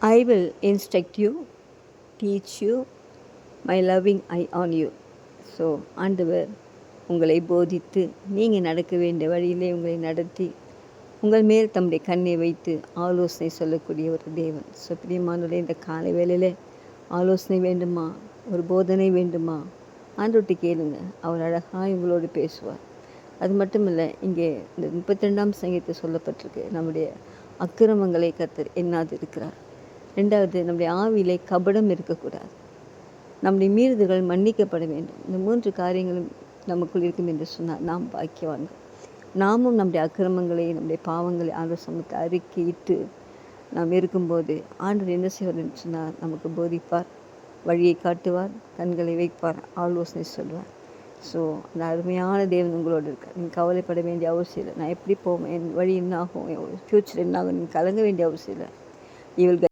I will instruct you, teach you my loving eye on you. So ஆண்டவர் உங்களை போதித்து நீங்கள் நடக்க வேண்டிய வழியிலே உங்களை நடத்தி உங்கள் மேல் தம்முடைய கண்ணை வைத்து ஆலோசனை சொல்லக்கூடிய ஒரு தேவன். ஸோ பிரியமானவர்களே, இந்த காலை வேளையில் ஆலோசனை வேண்டுமா, ஒரு போதனை வேண்டுமா, ஆண்டவர்கிட்ட கேளுங்க. அவர் அழகாக உங்களோடு பேசுவார். அது மட்டும் இல்லை, இங்கே இந்த 32ஆம் சங்கீதத்தில் சொல்லப்பட்டிருக்கு, நம்முடைய அக்கிரமங்களை கர்த்தர் எண்ணாது இருக்கிறார். ரெண்டாவது, நம்முடைய ஆவியிலே கபடம் இருக்கக்கூடாது. நம்முடைய மீறுதல்கள் மன்னிக்கப்பட வேண்டும். இந்த 3 காரியங்களும் நமக்குள் இருக்கும் என்று சொன்னால் நாம் பாக்கியவான்கள். நாமும் நம்முடைய அக்கிரமங்களை, நம்முடைய பாவங்களை ஆண்டவர் சமூகத்தை அறிக்கையிட்டு நாம் இருக்கும்போது ஆண்டவர் என்ன செய்வார் என்று சொன்னால் நமக்கு போதிப்பார், வழியை காட்டுவார், கண்களை வைப்பார், ஆலோசனை சொல்வார். ஸோ அந்த அருமையான தேவன் உங்களோடு இருக்கார். நீங்கள் கவலைப்பட வேண்டிய அவசியம் இல்லை. நான் எப்படி போவேன், என் வழி என்ன ஆகும், ஃப்யூச்சர் என்ன ஆகும், நீங்கள் கலங்க வேண்டிய அவசியம் இல்லை. இவள்